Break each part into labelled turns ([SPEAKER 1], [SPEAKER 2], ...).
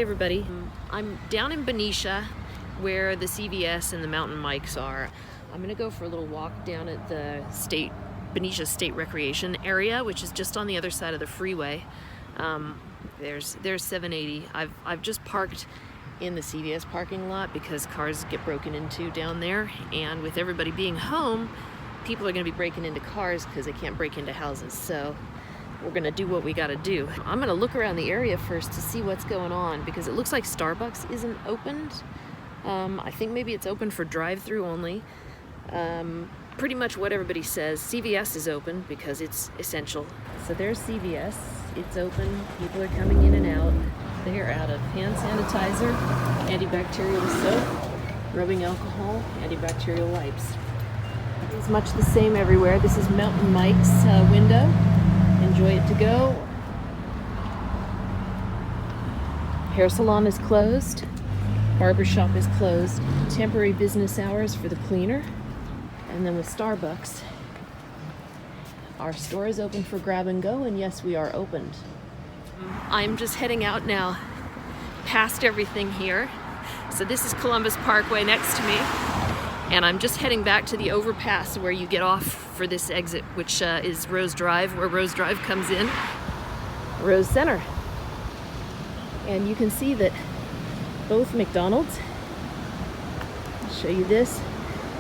[SPEAKER 1] Hi everybody. I'm down in Benicia where the CVS and the mountain Mikes are. I'm gonna go for a little walk down at the Benicia State Recreation area, which is just on the other side of the freeway. There's 780. I've just parked in the CVS parking lot because cars get broken into down there, and with everybody being home, people are gonna be breaking into cars because they can't break into houses. So we're gonna do what we gotta do. I'm gonna look around the area first to see what's going on because it looks like Starbucks isn't opened. I think maybe it's open for drive-through only. Pretty much what everybody says. CVS is open because it's essential. So there's CVS, it's open, people are coming in and out. They are out of hand sanitizer, antibacterial soap, rubbing alcohol, antibacterial wipes. It's much the same everywhere. This is Mountain Mike's window. Enjoy it to go. Hair salon is closed. Barbershop is closed. Temporary business hours for the cleaner. And then with Starbucks, our store is open for grab and go, and yes, we are opened. I'm just heading out now past everything here. So this is Columbus Parkway next to me. And I'm just heading back to the overpass where you get off for this exit, which is Rose Drive, where Rose Drive comes in, Rose Center. And you can see that both McDonald's, I'll show you this,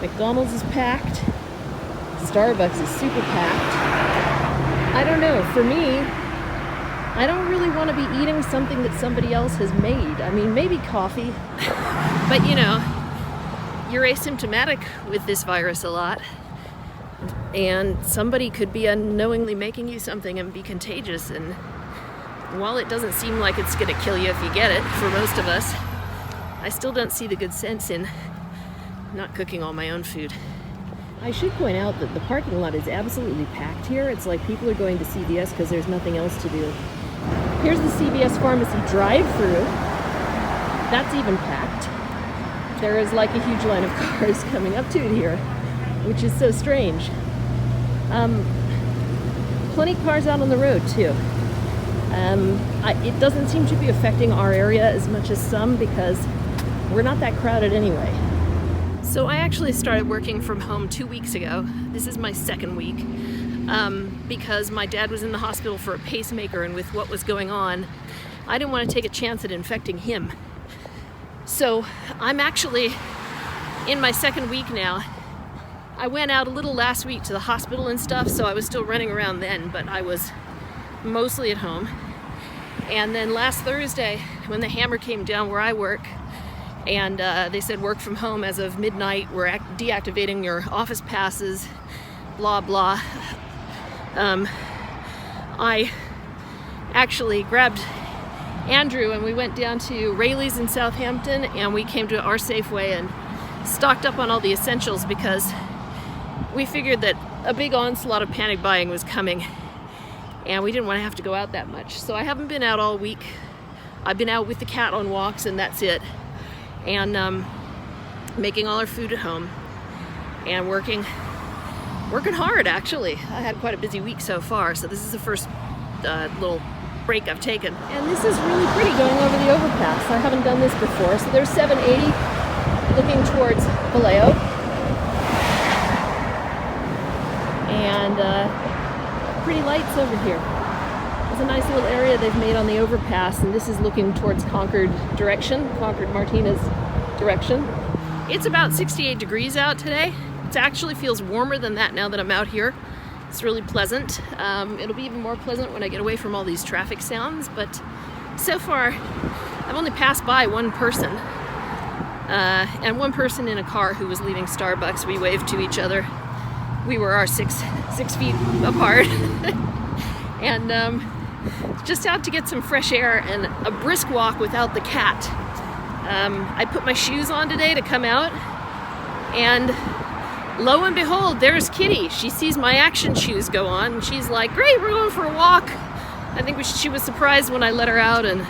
[SPEAKER 1] McDonald's is packed, Starbucks is super packed. I don't know, for me, I don't really want to be eating something that somebody else has made. I mean, maybe coffee, but you know, you're asymptomatic with this virus a lot, and somebody could be unknowingly making you something and be contagious. And while it doesn't seem like it's gonna kill you if you get it, for most of us, I still don't see the good sense in not cooking all my own food. I should point out that the parking lot is absolutely packed here. It's like people are going to CVS because there's nothing else to do. Here's the CVS pharmacy drive-through. That's even packed. There is like a huge line of cars coming up to it here, which is so strange. Plenty of cars out on the road too. It doesn't seem to be affecting our area as much as some because we're not that crowded anyway. So I actually started working from home 2 weeks ago. This is my second week because my dad was in the hospital for a pacemaker, and with what was going on, I didn't want to take a chance at infecting him. So I'm actually in my second week now. I went out a little last week to the hospital and stuff, so I was still running around then, but I was mostly at home. And then last Thursday, when the hammer came down where I work, and they said work from home as of midnight, we're deactivating your office passes, blah, blah. I actually grabbed Andrew and we went down to Rayleigh's in Southampton, and we came to our Safeway and stocked up on all the essentials because we figured that a big onslaught of panic buying was coming and we didn't want to have to go out that much. So I haven't been out all week. I've been out with the cat on walks and that's it. And making all our food at home and working hard actually. I had quite a busy week so far, so this is the first little break I've taken. And this is really pretty going over the overpass. I haven't done this before. So there's 780 looking towards Vallejo. And pretty lights over here. There's a nice little area they've made on the overpass, and this is looking towards Concord Martinez direction. It's about 68 degrees out today. It actually feels warmer than that now that I'm out here. It's really pleasant. It'll be even more pleasant when I get away from all these traffic sounds, but so far I've only passed by one person, and one person in a car who was leaving Starbucks. We waved to each other. We were our six feet apart. And just out to get some fresh air and a brisk walk without the cat. I put my shoes on today to come out, and lo and behold, there's Kitty. She sees my action shoes go on, and she's like, great, we're going for a walk. I think she was surprised when I let her out, and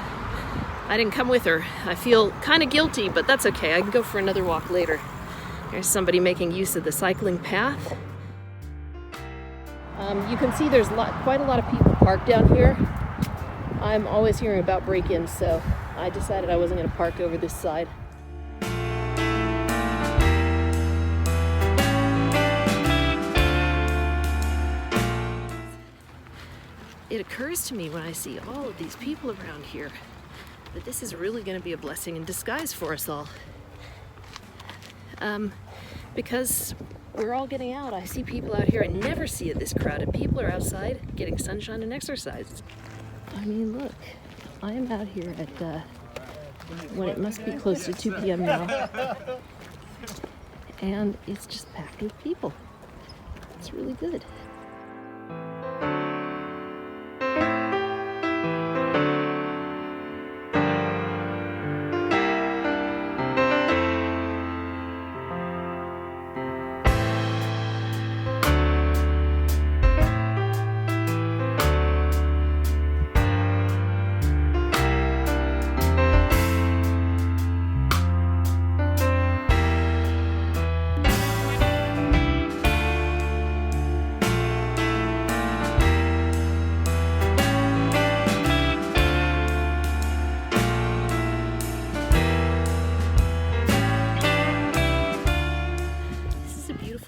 [SPEAKER 1] I didn't come with her. I feel kind of guilty, but that's okay. I can go for another walk later. There's somebody making use of the cycling path. You can see there's quite a lot of people parked down here. I'm always hearing about break-ins, so I decided I wasn't going to park over this side. It occurs to me when I see all of these people around here that this is really going to be a blessing in disguise for us all. Because we're all getting out. I see people out here I never see it this crowded. People are outside getting sunshine and exercise. I mean, look, I am out here at when it must be close to 2 p.m. now, and it's just packed with people. It's really good.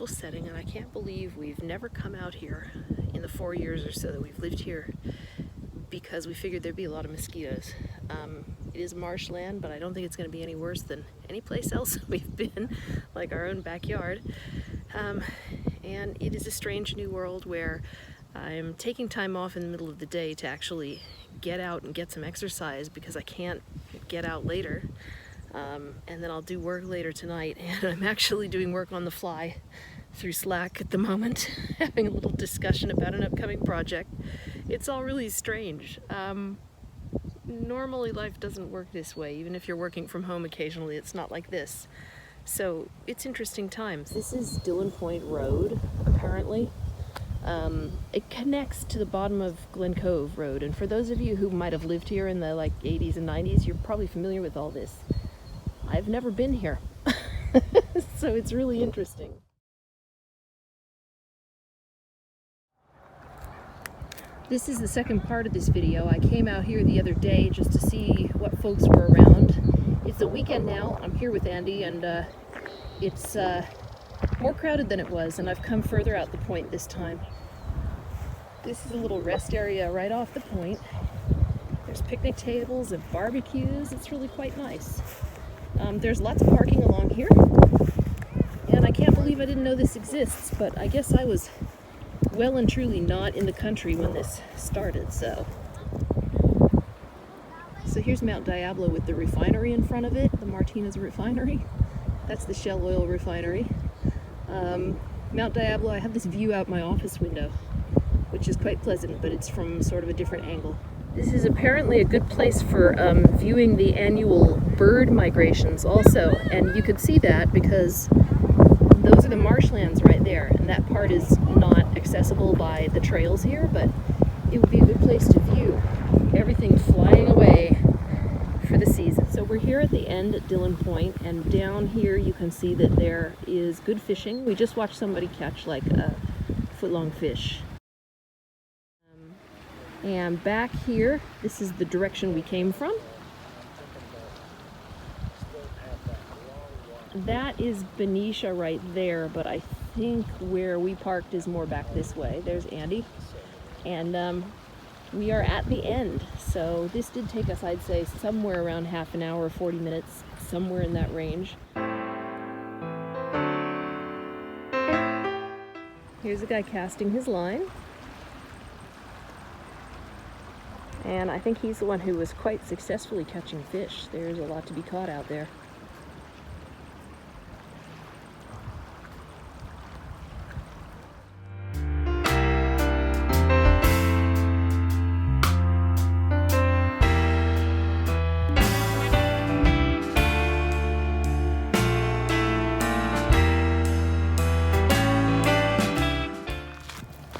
[SPEAKER 1] Setting, and I can't believe we've never come out here in the 4 years or so that we've lived here because we figured there'd be a lot of mosquitoes. It is marshland, but I don't think it's going to be any worse than any place else we've been, like our own backyard. And it is a strange new world where I'm taking time off in the middle of the day to actually get out and get some exercise because I can't get out later. And then I'll do work later tonight, and I'm actually doing work on the fly through Slack at the moment, having a little discussion about an upcoming project. It's all really strange. Normally life doesn't work this way. Even if you're working from home occasionally, it's not like this. So it's interesting times. This is Dillon Point Road, apparently. It connects to the bottom of Glen Cove Road, and for those of you who might have lived here in the 80s and 90s, you're probably familiar with all this. I've never been here, so it's really interesting. This is the second part of this video. I came out here the other day just to see what folks were around. It's the weekend now. I'm here with Andy, and it's more crowded than it was, and I've come further out the point this time. This is a little rest area right off the point. There's picnic tables and barbecues. It's really quite nice. There's lots of parking along here, and I can't believe I didn't know this exists, but I guess I was well and truly not in the country when this started. So here's Mount Diablo with the refinery in front of it, the Martinez refinery. That's the Shell oil refinery. Mount Diablo, I have this view out my office window, which is quite pleasant, but it's from sort of a different angle. This is apparently a good place for viewing the annual bird migrations also, and you could see that because those are the marshlands right there, and that part is not accessible by the trails here, but it would be a good place to view everything flying away for the season. So we're here at the end at Dillon Point, and down here you can see that there is good fishing. We just watched somebody catch like a foot-long fish. And back here, this is the direction we came from. That is Benicia right there, but I think where we parked is more back this way. There's Andy. And we are at the end. So this did take us, I'd say, somewhere around half an hour, 40 minutes, somewhere in that range. Here's a guy casting his line. And I think he's the one who was quite successfully catching fish. There's a lot to be caught out there.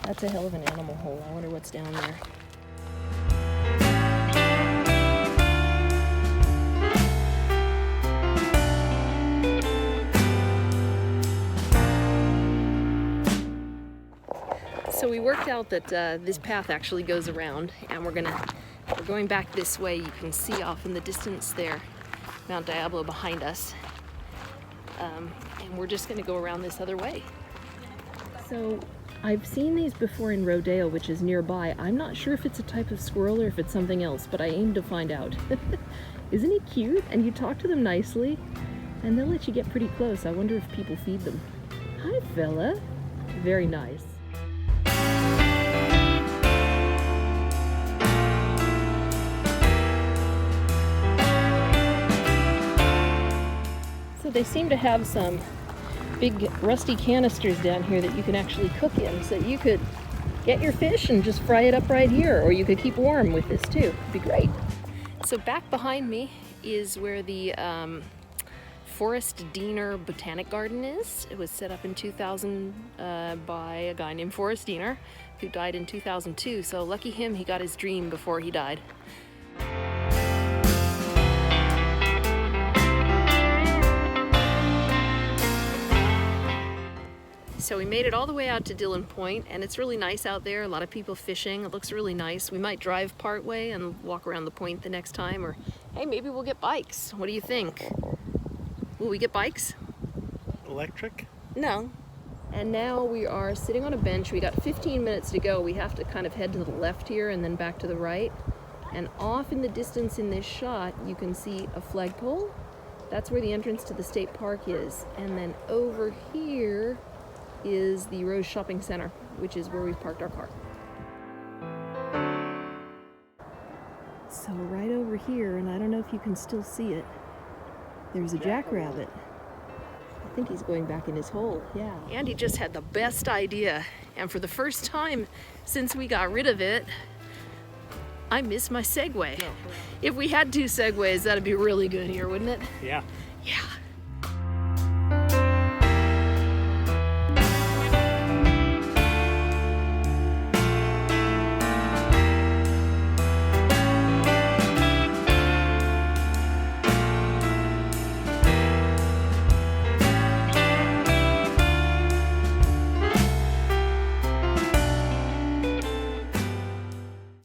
[SPEAKER 1] That's a hell of an animal hole. I wonder what's down there. So we worked out that this path actually goes around, and we're gonna We're going back this way. You can see off in the distance there, Mount Diablo behind us. And we're just gonna go around this other way. So I've seen these before in Rodeo, which is nearby. I'm not sure if it's a type of squirrel or if it's something else, but I aim to find out. Isn't he cute? And you talk to them nicely, and they'll let you get pretty close. I wonder if people feed them. Hi, fella. Very nice. So they seem to have some big rusty canisters down here that you can actually cook in. So you could get your fish and just fry it up right here, or you could keep warm with this too. It'd be great. So back behind me is where the Forest Diener Botanic Garden is. It was set up in 2000 by a guy named Forrest Diener, who died in 2002. So lucky him, he got his dream before he died. So we made it all the way out to Dillon Point, and it's really nice out there. A lot of people fishing. It looks really nice. We might drive part way and walk around the point the next time, or hey, maybe we'll get bikes. What do you think? Will we get bikes?
[SPEAKER 2] Electric?
[SPEAKER 1] No. And now we are sitting on a bench. We got 15 minutes to go. We have to kind of head to the left here and then back to the right. And off in the distance in this shot, you can see a flagpole. That's where the entrance to the state park is. And then over here is the Rose Shopping Center, which is where we've parked our car. So right over here, and I don't know if you can still see it, there's a jackrabbit. I think he's going back in his hole, yeah. Andy just had the best idea, and for the first time since we got rid of it, I miss my Segway. If we had two Segways, that'd be really good here, wouldn't it?
[SPEAKER 2] Yeah.
[SPEAKER 1] Yeah.